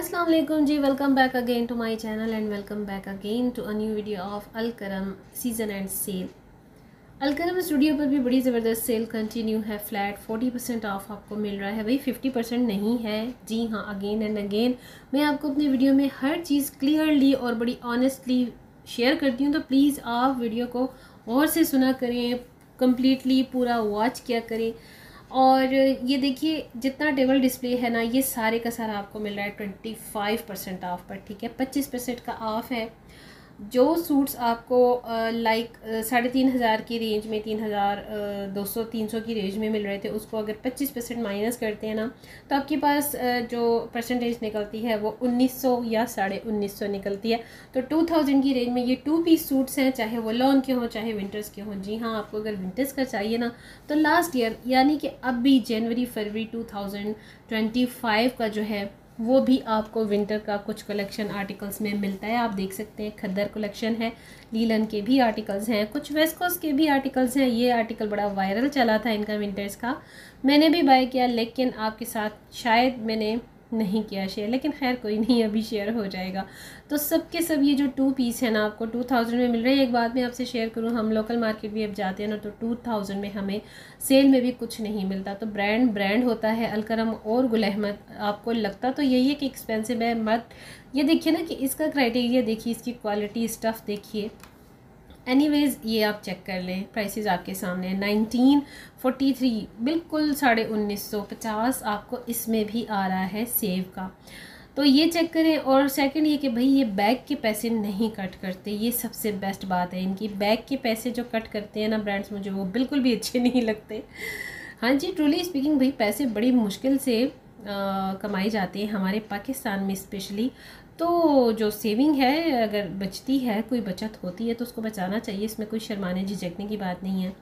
अस्सलाम वालेकुम जी, welcome back again to my channel and welcome back again to a new video of Alkaram season and sale. Alkaram studio पर भी बड़ी ज़बरदस्त सेल कंटिन्यू है। फ्लैट 40% ऑफ आपको मिल रहा है। भाई 50% नहीं है, जी हाँ, अगेन एंड अगेन मैं आपको अपनी वीडियो में हर चीज़ क्लियरली और बड़ी ऑनेस्टली शेयर करती हूँ, तो प्लीज़ आप वीडियो को और से सुना करें, कम्प्लीटली पूरा वॉच किया करें। और ये देखिए जितना टेबल डिस्प्ले है ना, ये सारे का सारा आपको मिल रहा है 25% ऑफ पर, ठीक है। 25% का ऑफ है। जो सूट्स आपको लाइक 3,500 की रेंज में, 3,200 300 की रेंज में मिल रहे थे, उसको अगर 25% माइनस करते हैं ना, तो आपके पास जो परसेंटेज निकलती है वो 1900 या 1950 निकलती है। तो 2000 की रेंज में ये 2 पीस सूट्स हैं, चाहे वो लॉन के हों चाहे विंटर्स के हों। जी हाँ, आपको अगर विंटर्स का चाहिए ना, तो लास्ट ईयर यानी कि अभी जनवरी फरवरी 2025 का जो है वो भी आपको विंटर का कुछ कलेक्शन आर्टिकल्स में मिलता है। आप देख सकते हैं खद्दर कलेक्शन है, लीलन के भी आर्टिकल्स हैं, कुछ वेस्कोस के भी आर्टिकल्स हैं। ये आर्टिकल बड़ा वायरल चला था इनका विंटर्स का, मैंने भी बाय किया, लेकिन आपके साथ शायद मैंने नहीं किया शेयर, लेकिन खैर कोई नहीं, अभी शेयर हो जाएगा। तो सब के सब ये जो 2 पीस है ना, आपको 2000 में मिल रहे हैं। एक बात मैं आपसे शेयर करूँ, हम लोकल मार्केट भी अब जाते हैं ना, तो 2000 में हमें सेल में भी कुछ नहीं मिलता। तो ब्रांड होता है अलकरम और गुल अहमद। आपको लगता तो यही है कि एक्सपेंसिव है, मत ये देखिए ना कि इसका क्राइटेरिया देखिए, इसकी क्वालिटी, स्टफ़ देखिए। एनीवेज़ ये आप चेक कर लें, प्राइसेस आपके सामने है। 1943 बिल्कुल 1950 आपको इसमें भी आ रहा है सेव का, तो ये चेक करें। और सेकंड ये कि भाई ये बैग के पैसे नहीं कट करते, ये सबसे बेस्ट बात है इनकी। बैग के पैसे जो कट करते हैं ना ब्रांड्स, मुझे वो बिल्कुल भी अच्छे नहीं लगते। हाँ जी, ट्रूली स्पीकिंग भाई पैसे बड़ी मुश्किल से कमाई जाती है हमारे पाकिस्तान में स्पेशली। तो जो सेविंग है, अगर बचती है, कोई बचत होती है तो उसको बचाना चाहिए, इसमें कोई शर्माने झिझकने की बात नहीं है।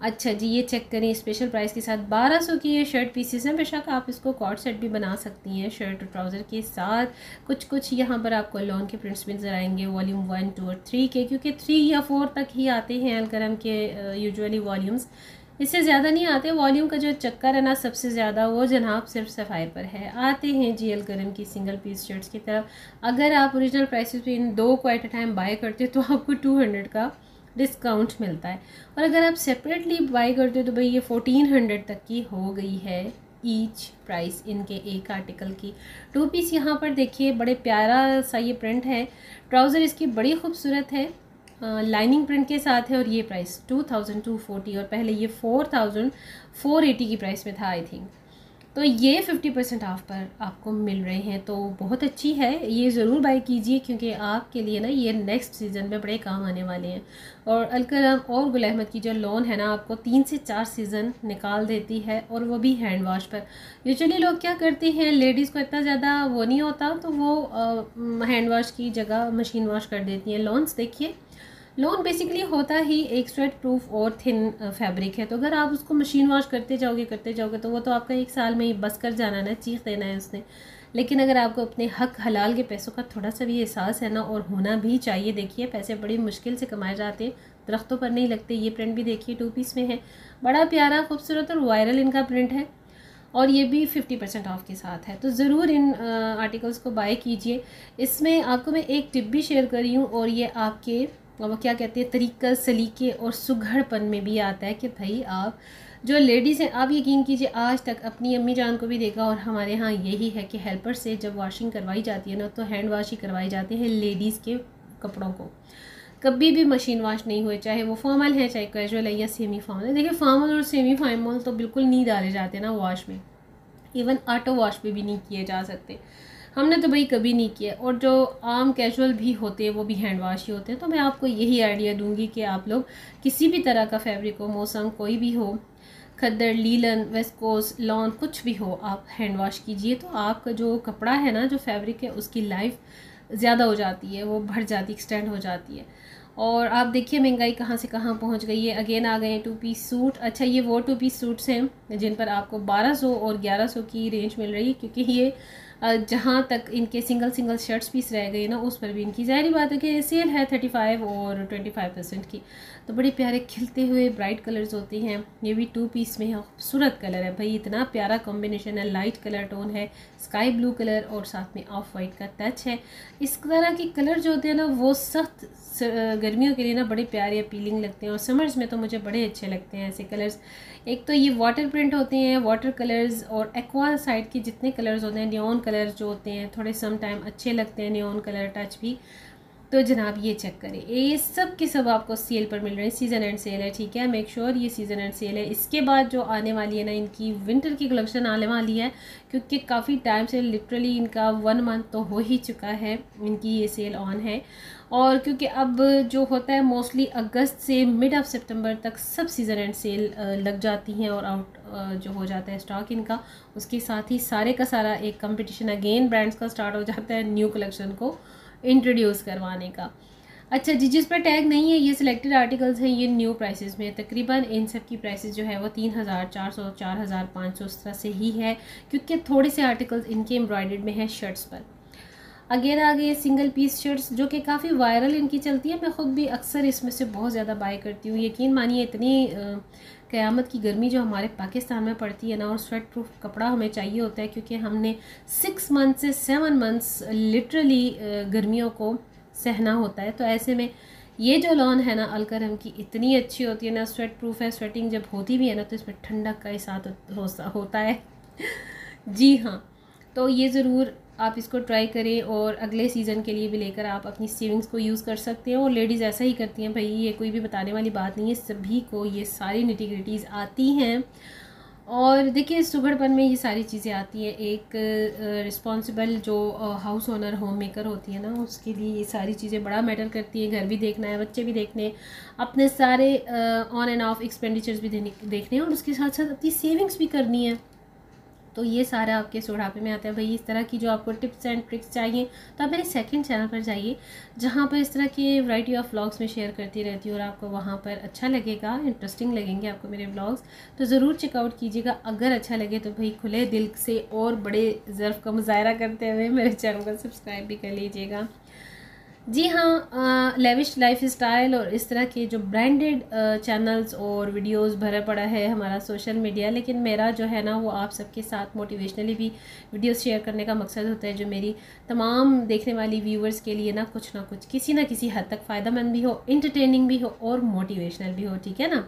अच्छा जी, ये चेक करें, स्पेशल प्राइस के साथ 1200 की ये शर्ट पीसेस हैं। बेशक आप इसको कॉर्ड सेट भी बना सकती हैं शर्ट और ट्राउज़र के साथ। कुछ यहाँ पर आपको लॉन के प्रिंट्स भी नजर आएंगे, वॉल्यूम 1 2 और 3 के, क्योंकि 3 या 4 तक ही आते हैं अलकरम के यूजुअली वॉल्यूम्स, इससे ज़्यादा नहीं आते। वॉल्यूम का जो चक्कर है ना, सबसे ज़्यादा वो जनाब सिर्फ सफ़ायर पर है। आते हैं जी अलकरम की सिंगल पीस शर्ट्स की तरफ। अगर आप ओरिजिनल प्राइसेस पे इन 2 को एट अ टाइम बाय करते हो तो आपको 200 का डिस्काउंट मिलता है, और अगर आप सेपरेटली बाय करते हो तो भाई ये 1400 तक की हो गई है ईच प्राइस इनके एक आर्टिकल की। 2 पीस यहाँ पर देखिए, बड़े प्यारा सा ये प्रिंट है। ट्राउज़र इसकी बड़ी खूबसूरत है, लाइनिंग प्रिंट के साथ है, और ये प्राइस 2240, और पहले ये 4480 की प्राइस में था आई थिंक। तो ये 50% ऑफ पर आपको मिल रहे हैं, तो बहुत अच्छी है, ये ज़रूर बाय कीजिए, क्योंकि आपके लिए ना ये नेक्स्ट सीज़न में बड़े काम आने वाले हैं। और अलकरम और गुल अहमद की जो लॉन है ना, आपको 3 से 4 सीज़न निकाल देती है, और वो भी हैंड वॉश पर। यूजुअली लोग क्या करते हैं, लेडीज़ को इतना ज़्यादा वो नहीं होता, तो वो हैंड वॉश की जगह मशीन वॉश कर देती हैं। लॉन्स देखिए, लॉन बेसिकली होता ही एक स्वेट प्रूफ और थिन फैब्रिक है, तो अगर आप उसको मशीन वॉश करते जाओगे तो वो तो आपका एक साल में ही बस कर जाना है, चीख देना है उसने। लेकिन अगर आपको अपने हक हलाल के पैसों का थोड़ा सा भी एहसास है ना, और होना भी चाहिए, देखिए पैसे बड़ी मुश्किल से कमाए जाते हैं, दरख्तों पर नहीं लगते। ये प्रिंट भी देखिए 2 पीस में है, बड़ा प्यारा खूबसूरत और वायरल इनका प्रिंट है, और ये भी 50% ऑफ के साथ है। तो ज़रूर इन आर्टिकल्स को बाय कीजिए। इसमें आपको मैं एक टिप भी शेयर कर रही हूँ, और ये आपके वो क्या कहते हैं, तरीका सलीके और सुघड़पन में भी आता है कि भाई आप जो लेडीज़ हैं, आप यकीन कीजिए आज तक अपनी अम्मी जान को भी देखा, और हमारे यहाँ यही है कि हेल्पर से जब वॉशिंग करवाई जाती है ना, तो हैंड वॉश ही करवाई जाती है लेडीज़ के कपड़ों को, कभी भी मशीन वॉश नहीं हुए, चाहे वो फॉर्मल है चाहे कैजुअल है या सेमी फॉर्मल है। देखिए फॉर्मल और सेमी फॉर्मल तो बिल्कुल नहीं डाले जाते ना वॉश में, इवन ऑटो वॉश पे भी नहीं किए जा सकते, हमने तो भाई कभी नहीं किया। और जो आम कैजुअल भी होते हैं वो भी हैंड वॉश ही होते हैं। तो मैं आपको यही आइडिया दूंगी कि आप लोग किसी भी तरह का फैब्रिक हो, मौसम कोई भी हो, खद्दर, लीलन, वेस्कोस, लॉन, कुछ भी हो, आप हैंड वॉश कीजिए, तो आपका जो कपड़ा है ना, जो फैब्रिक है, उसकी लाइफ ज़्यादा हो जाती है, वो बढ़ जाती, एक्सटेंड हो जाती है। और आप देखिए महंगाई कहाँ से कहाँ पहुँच गई है। अगेन आ गए हैं 2 पीस सूट। अच्छा, ये वो 2 पीस सूट्स हैं जिन पर आपको 1200 और 1100 की रेंज मिल रही है, क्योंकि ये जहाँ तक इनके सिंगल शर्ट्स पीस रह गए ना, उस पर भी इनकी ज़ाहिर बात है कि सेल है 35 और 25% की। तो बड़े प्यारे खिलते हुए ब्राइट कलर्स होते हैं। ये भी 2 पीस में है, खूबसूरत कलर है भाई, इतना प्यारा कॉम्बिनेशन है। लाइट कलर टोन है, स्काई ब्लू कलर और साथ में ऑफ वाइट का टच है। इस तरह के कलर जो होते हैं ना वो सख्त गर्मियों के लिए ना बड़े प्यारे अपीलिंग लगते हैं, और समर्स में तो मुझे बड़े अच्छे लगते हैं ऐसे कलर्स। एक तो ये वाटर प्रिंट होते हैं, वाटर कलर्स, और एक्वा साइड के जितने कलर्स होते हैं, नियॉन कलर जो होते हैं थोड़े सम टाइम अच्छे लगते हैं, नियॉन कलर टच भी। तो जनाब ये चेक करें, ये सब के सब आपको सेल पर मिल रहे हैं, सीज़न एंड सेल है, ठीक है। मेक श्योर ये सीज़न एंड सेल है। इसके बाद जो आने वाली है ना, इनकी विंटर की कलेक्शन आने वाली है, क्योंकि काफ़ी टाइम से लिटरली इनका 1 मंथ तो हो ही चुका है इनकी ये सेल ऑन है। और क्योंकि अब जो होता है मोस्टली अगस्त से मिड ऑफ सितंबर तक सब सीज़न एंड सेल लग जाती हैं और आउट जो हो जाता है स्टॉक इनका। उसके साथ ही सारे का सारा एक कंपटीशन अगेन ब्रांड्स का स्टार्ट हो जाता है न्यू कलेक्शन को इंट्रोड्यूस करवाने का। अच्छा जी, जिस पर टैग नहीं है ये सिलेक्टेड आर्टिकल्स हैं, ये न्यू प्राइसेस में। तकरीबन इन सब की प्राइसेस जो है वो 3400 4500 इस तरह से ही है, क्योंकि थोड़े से आर्टिकल्स इनके एम्ब्रॉयडर्ड में हैं शर्ट्स पर। आगे सिंगल पीस शर्ट्स जो कि काफ़ी वायरल इनकी चलती है, मैं ख़ुद भी अक्सर इसमें से बहुत ज़्यादा बाय करती हूँ। यकीन मानिए इतनी क़यामत की गर्मी जो हमारे पाकिस्तान में पड़ती है ना, और स्वेट प्रूफ कपड़ा हमें चाहिए होता है, क्योंकि हमने 6 मंथ से 7 मंथ्स लिटरली गर्मियों को सहना होता है। तो ऐसे में ये जो लॉन है ना अलकरम की, इतनी अच्छी होती है ना, स्वेट प्रूफ है, स्वेटिंग जब होती भी है ना तो इसमें ठंडक का एहसास होता है जी हाँ, तो ये ज़रूर आप इसको ट्राई करें, और अगले सीज़न के लिए भी लेकर आप अपनी सेविंग्स को यूज़ कर सकते हैं। और लेडीज़ ऐसा ही करती हैं भाई, ये कोई भी बताने वाली बात नहीं है, सभी को ये सारी निटी-ग्रिटीज़ आती हैं। और देखिए सुगड़पन में ये सारी चीज़ें आती हैं। एक रिस्पॉन्सिबल जो हाउस ओनर होम मेकर होती है ना, उसके लिए ये सारी चीज़ें बड़ा मैटर करती हैं। घर भी देखना है, बच्चे भी देखने, अपने सारे ऑन एंड ऑफ एक्सपेंडिचर्स भी देखने हैं, और उसके साथ साथ अपनी सेविंग्स भी करनी है। तो ये सारा आपके बुढ़ापे में आता है भाई। इस तरह की जो आपको टिप्स एंड ट्रिक्स चाहिए तो आप मेरे सेकंड चैनल पर जाइए, जहाँ पर इस तरह के वैरायटी ऑफ व्लॉग्स में शेयर करती रहती हूँ, और आपको वहाँ पर अच्छा लगेगा, इंटरेस्टिंग लगेंगे आपको मेरे व्लॉग्स, तो ज़रूर चेकआउट कीजिएगा। अगर अच्छा लगे तो भाई खुले दिल से और बड़े ज़र्फ़ का मुजाहरा करते हुए मेरे चैनल को सब्सक्राइब भी कर लीजिएगा। जी हाँ, लेविश लाइफ स्टाइल और इस तरह के जो ब्रांडेड चैनल्स और वीडियोस भरा पड़ा है हमारा सोशल मीडिया, लेकिन मेरा जो है ना वो आप सबके साथ मोटिवेशनली भी वीडियोस शेयर करने का मकसद होता है, जो मेरी तमाम देखने वाली व्यूवर्स के लिए ना कुछ किसी ना किसी हद तक फ़ायदेमंद भी हो, इंटरटेनिंग भी हो और मोटिवेशनल भी हो, ठीक है ना।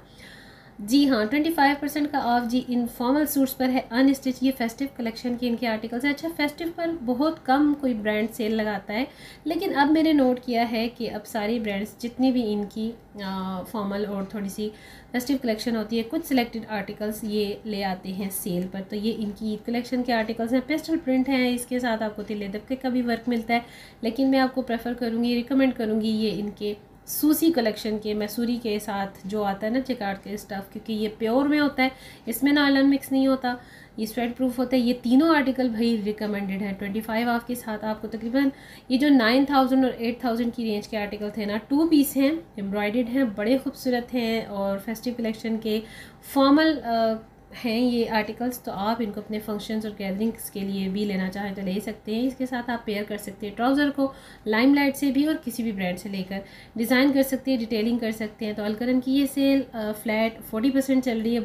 जी हाँ, 25% का ऑफ जी इन फॉर्मल सूट्स पर है, अनस्टिच। ये फेस्टिव कलेक्शन के इनके आर्टिकल्स हैं। अच्छा, फेस्टिव पर बहुत कम कोई ब्रांड सेल लगाता है, लेकिन अब मैंने नोट किया है कि अब सारी ब्रांड्स जितनी भी इनकी फॉर्मल और थोड़ी सी फेस्टिव कलेक्शन होती है, कुछ सिलेक्टेड आर्टिकल्स ये ले आते हैं सेल पर। तो ये इनकी कलेक्शन के आर्टिकल्स हैं, पेस्टल प्रिंट हैं, इसके साथ आपको तिल्ले दबके का भी वर्क मिलता है, लेकिन मैं आपको प्रेफर करूँगी, रिकमेंड करूँगी ये इनके सूसी कलेक्शन के मैसूरी के साथ जो आता है ना चिकार्ड के स्टफ़, क्योंकि ये प्योर में होता है, इसमें नायलॉन मिक्स नहीं होता, ये स्वेट प्रूफ होता है। ये तीनों आर्टिकल भाई रिकमेंडेड है। 25 ऑफ के साथ आपको तकरीबन ये जो 9000 और 8000 की रेंज के आर्टिकल थे ना, 2 पीस हैं, एम्ब्रॉयडर्ड हैं, बड़े खूबसूरत हैं, और फेस्टिव कलेक्शन के फॉर्मल हैं ये आर्टिकल्स। तो आप इनको अपने फंक्शंस और गैदरिंग्स के लिए भी लेना चाहें तो ले सकते हैं। इसके साथ आप पेयर कर सकते हैं ट्राउज़र को लाइमलाइट से भी, और किसी भी ब्रांड से लेकर डिज़ाइन कर सकते हैं, डिटेलिंग कर सकते हैं। तो अलकरम की ये सेल फ्लैट 40% चल रही है।